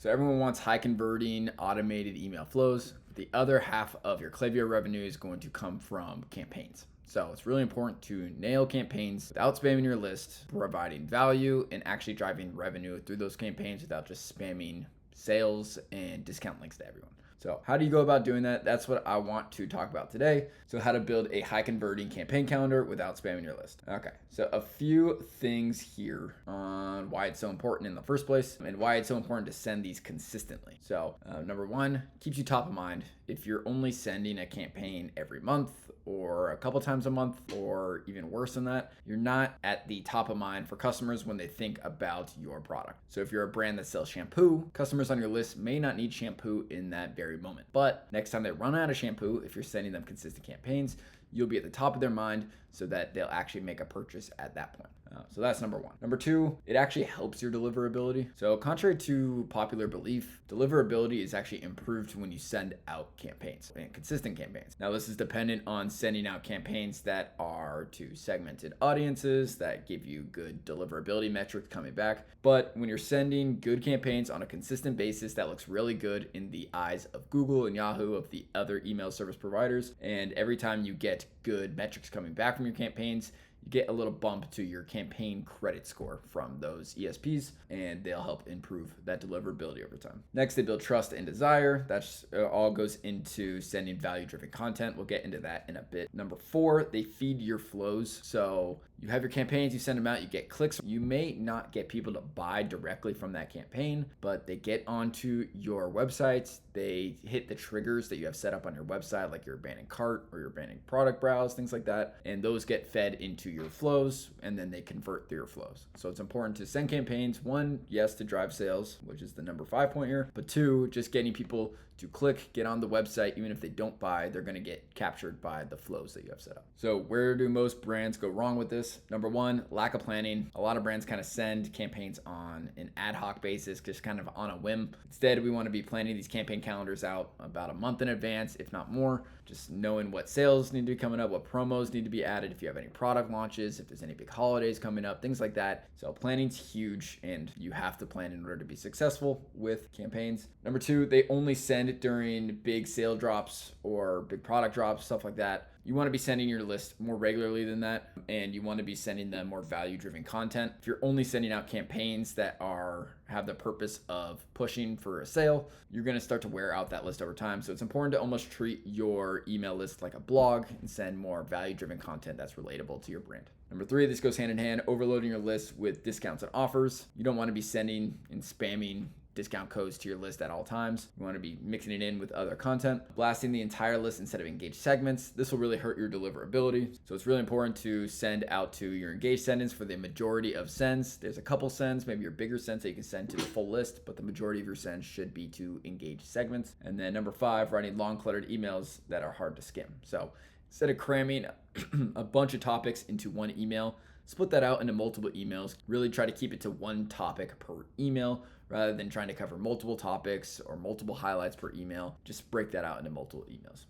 So everyone wants high converting automated email flows. The other half of your Klaviyo revenue is going to come from campaigns. So it's really important to nail campaigns without spamming your list, providing value, and actually driving revenue through those campaigns without just spamming sales and discount links to everyone. So how do you go about doing that? That's what I want to talk about today. So how to build a high converting campaign calendar without spamming your list. Okay, so a few things here on why it's so important in the first place and why it's so important to send these consistently. So number one, keeps you top of mind. If you're only sending a campaign every month or a couple times a month or even worse than that, you're not at the top of mind for customers when they think about your product. So if you're a brand that sells shampoo, customers on your list may not need shampoo in that very moment. But next time they run out of shampoo, if you're sending them consistent campaigns, you'll be at the top of their mind so that they'll actually make a purchase at that point. So that's number one. Number two, it actually helps your deliverability. So contrary to popular belief, deliverability is actually improved when you send out campaigns and consistent campaigns. Now, this is dependent on sending out campaigns that are to segmented audiences that give you good deliverability metrics coming back. But when you're sending good campaigns on a consistent basis, that looks really good in the eyes of Google and Yahoo, of the other email service providers. And every time you get good metrics coming back from your campaigns, you get a little bump to your campaign credit score from those ESPs, and they'll help improve that deliverability over time. Next, they build trust and desire. That's all goes into sending value-driven content. We'll get into that in a bit. Number four, they feed your flows. So you have your campaigns, you send them out, you get clicks. You may not get people to buy directly from that campaign, but they get onto your website. They hit the triggers that you have set up on your website, like your abandoned cart or your abandoned product browse, things like that. And those get fed into your flows, and then they convert through your flows. So it's important to send campaigns. One, yes, to drive sales, which is the number 5 point here. But two, just getting people to click, get on the website. Even if they don't buy, they're going to get captured by the flows that you have set up. So where do most brands go wrong with this? Number one, lack of planning. A lot of brands kind of send campaigns on an ad hoc basis, just kind of on a whim. Instead, we want to be planning these campaign calendars out about a month in advance, if not more. Just knowing what sales need to be coming up, what promos need to be added, if you have any product launches, if there's any big holidays coming up, things like that. So planning's huge, and you have to plan in order to be successful with campaigns. Number two, they only send it during big sale drops or big product drops, stuff like that. You want to be sending your list more regularly than that, and you want to be sending them more value-driven content. If you're only sending out campaigns that have the purpose of pushing for a sale, you're going to start to wear out that list over time. So it's important to almost treat your email list like a blog and send more value-driven content that's relatable to your brand. Number three, this goes hand in hand, overloading your list with discounts and offers. You don't want to be sending and spamming discount codes to your list at all times. You want to be mixing it in with other content, blasting the entire list instead of engaged segments. This will really hurt your deliverability. So it's really important to send out to your engaged sendings for the majority of sends. There's a couple sends, maybe your bigger sends that you can send to the full list, but the majority of your sends should be to engaged segments. And then number five, writing long cluttered emails that are hard to skim. So instead of cramming a bunch of topics into one email, split that out into multiple emails. Really try to keep it to one topic per email rather than trying to cover multiple topics or multiple highlights per email. Just break that out into multiple emails.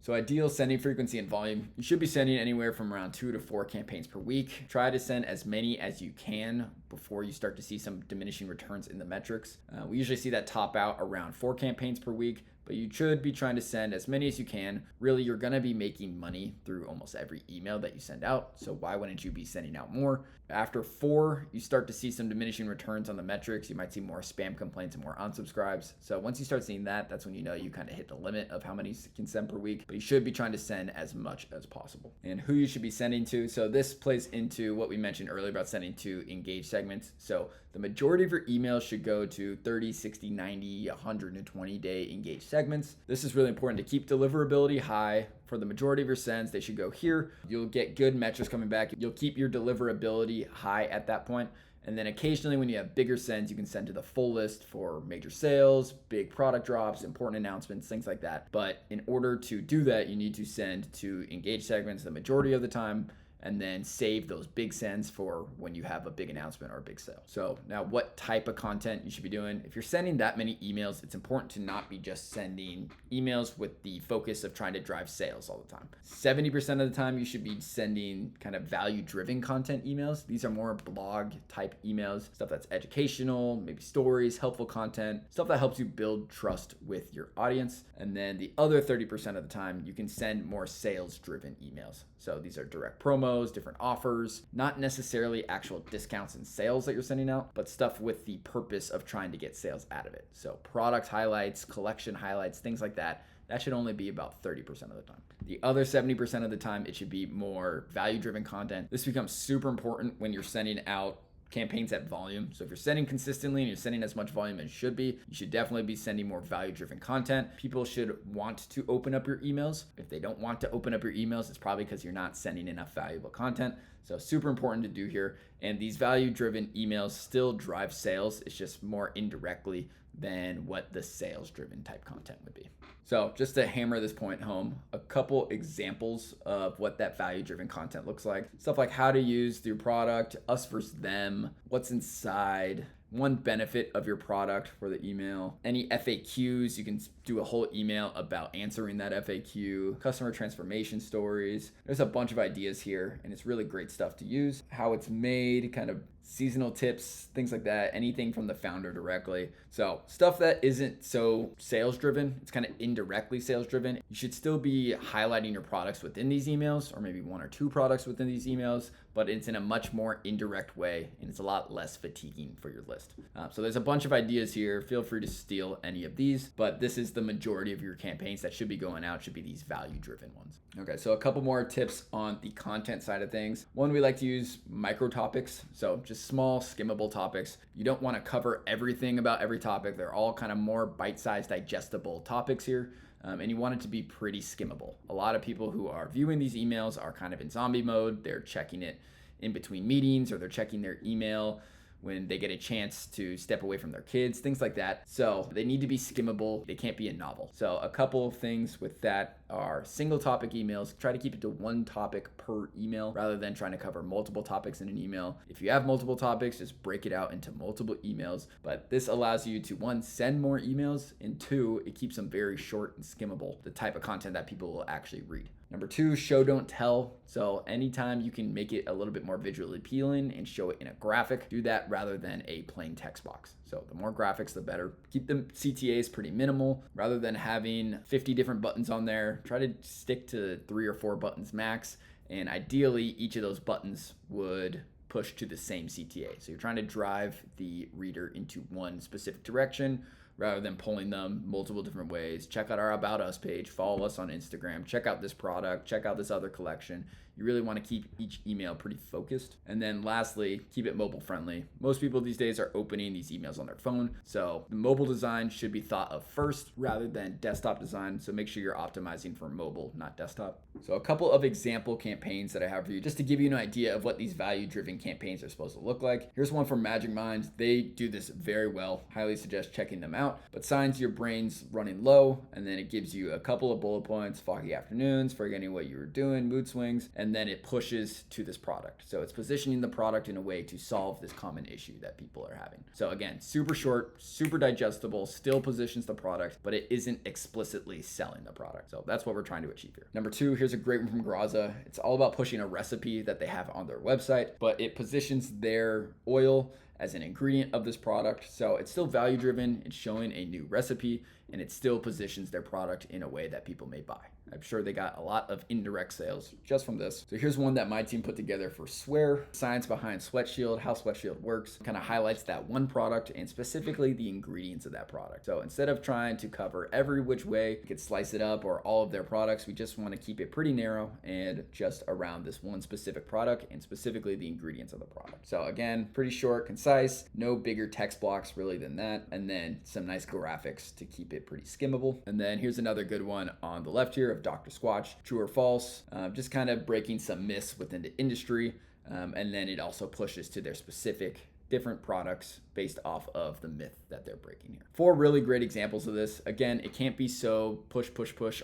So ideal sending frequency and volume. You should be sending anywhere from around 2 to 4 campaigns per week. Try to send as many as you can before you start to see some diminishing returns in the metrics. We usually see that top out around 4 campaigns per week, but you should be trying to send as many as you can. Really, you're going to be making money through almost every email that you send out. So why wouldn't you be sending out more? After 4, you start to see some diminishing returns on the metrics. You might see more spam complaints and more unsubscribes. So once you start seeing that, that's when you know you kind of hit the limit of how many you can send per week. But you should be trying to send as much as possible. And who you should be sending to. So this plays into what we mentioned earlier about sending to engaged segments. So the majority of your emails should go to 30, 60, 90, 120 day engaged segments. This is really important to keep deliverability high. For the majority of your sends, they should go here. You'll get good metrics coming back. You'll keep your deliverability high at that point. And then occasionally when you have bigger sends, you can send to the full list for major sales, big product drops, important announcements, things like that. But in order to do that, you need to send to engaged segments the majority of the time and then save those big sends for when you have a big announcement or a big sale. So now what type of content you should be doing. If you're sending that many emails, it's important to not be just sending emails with the focus of trying to drive sales all the time. 70% of the time you should be sending kind of value-driven content emails. These are more blog type emails, stuff that's educational, maybe stories, helpful content, stuff that helps you build trust with your audience. And then the other 30% of the time, you can send more sales-driven emails. So these are direct promos, different offers, not necessarily actual discounts and sales that you're sending out, but stuff with the purpose of trying to get sales out of it. So product highlights, collection highlights, things like that. That should only be about 30% of the time. The other 70% of the time, it should be more value-driven content. This becomes super important when you're sending out campaigns at volume. So if you're sending consistently and you're sending as much volume as you should be, you should definitely be sending more value-driven content. People should want to open up your emails. If they don't want to open up your emails, it's probably because you're not sending enough valuable content. So super important to do here. And these value-driven emails still drive sales. It's just more indirectly than what the sales-driven type content would be. So just to hammer this point home, a couple examples of what that value-driven content looks like. Stuff like how to use your product, us versus them, what's inside, one benefit of your product for the email, any FAQs, you can do a whole email about answering that FAQ, customer transformation stories. There's a bunch of ideas here and it's really great stuff to use. How it's made, kind of seasonal tips, things like that, anything from the founder directly. So stuff that isn't so sales driven, it's kind of indirectly sales driven. You should still be highlighting your products within these emails, or maybe one or two products within these emails, but it's in a much more indirect way and it's a lot less fatiguing for your list. So there's a bunch of ideas here. Feel free to steal any of these, but this is the majority of your campaigns that should be going out, should be these value driven ones. Okay, so a couple more tips on the content side of things. One, we like to use micro topics. So just small skimmable topics. You don't want to cover everything about every topic. They're all kind of more bite-sized, digestible topics here. And you want it to be pretty skimmable. A lot of people who are viewing these emails are kind of in zombie mode. They're checking it in between meetings, or they're checking their email when they get a chance to step away from their kids, things like that. So they need to be skimmable. They can't be a novel. So a couple of things with that are single topic emails. Try to keep it to one topic per email rather than trying to cover multiple topics in an email. If you have multiple topics, just break it out into multiple emails. But this allows you to, one, send more emails, and two, it keeps them very short and skimmable, the type of content that people will actually read. Number two, show don't tell. So anytime you can make it a little bit more visually appealing and show it in a graphic, do that rather than a plain text box. So the more graphics, the better. Keep the CTAs pretty minimal. Rather than having 50 different buttons on there, try to stick to 3 or 4 buttons max. And ideally, each of those buttons would push to the same CTA. So you're trying to drive the reader into one specific direction rather than pulling them multiple different ways. Check out our About Us page, follow us on Instagram, check out this product, check out this other collection. You really want to keep each email pretty focused. And then lastly, keep it mobile friendly. Most people these days are opening these emails on their phone. So the mobile design should be thought of first rather than desktop design. So make sure you're optimizing for mobile, not desktop. So a couple of example campaigns that I have for you, just to give you an idea of what these value-driven campaigns are supposed to look like. Here's one from Magic Mind. They do this very well. Highly suggest checking them out. But signs your brain's running low, and then it gives you a couple of bullet points: foggy afternoons, forgetting what you were doing, mood swings, and then it pushes to this product. So it's positioning the product in a way to solve this common issue that people are having. So again, super short, super digestible, still positions the product, but it isn't explicitly selling the product. So that's what we're trying to achieve here. Number two, here's a great one from Graza. It's all about pushing a recipe that they have on their website, but it positions their oil as an ingredient of this product. So it's still value driven, it's showing a new recipe, and it still positions their product in a way that people may buy. I'm sure they got a lot of indirect sales just from this. So here's one that my team put together for Swear. Science behind Sweat Shield, how Sweat Shield works. Kind of highlights that one product and specifically the ingredients of that product. So instead of trying to cover every which way, you could slice it up, or all of their products, we just want to keep it pretty narrow and just around this one specific product and specifically the ingredients of the product. So again, pretty short, concise, no bigger text blocks really than that. And then some nice graphics to keep it pretty skimmable. And then here's another good one on the left here of Dr. Squatch, true or false, just kind of breaking some myths within the industry. And then it also pushes to their specific different products based off of the myth that they're breaking here. 4 really great examples of this. Again, it can't be so push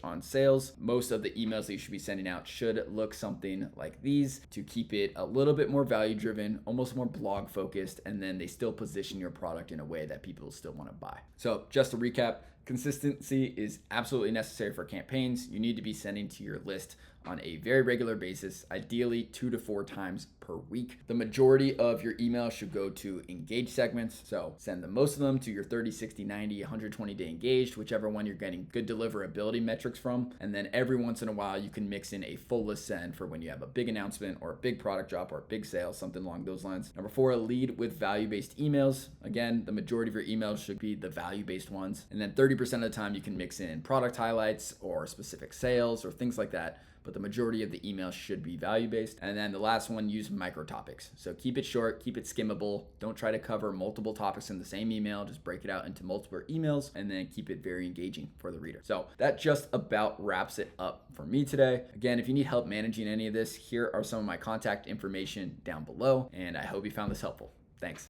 on sales. Most of the emails that you should be sending out should look something like these to keep it a little bit more value driven, almost more blog focused, and then they still position your product in a way that people still want to buy. So just to recap, consistency is absolutely necessary for campaigns. You need to be sending to your list on a very regular basis, ideally 2 to 4 times per week. The majority of your email should go to engaged segments. So send the most of them to your 30, 60, 90, 120 day engaged, whichever one you're getting good deliverability metrics from. And then every once in a while, you can mix in a full list send for when you have a big announcement or a big product drop or a big sale, something along those lines. Number 4, lead with value-based emails. Again, the majority of your emails should be the value-based ones. And then 30% of the time you can mix in product highlights or specific sales or things like that. But the majority of the emails should be value-based. And then the last one, use micro topics. So keep it short, keep it skimmable. Don't try to cover multiple topics in the same email. Just break it out into multiple emails and then keep it very engaging for the reader. So that just about wraps it up for me today. Again, if you need help managing any of this, here are some of my contact information down below. And I hope you found this helpful. Thanks.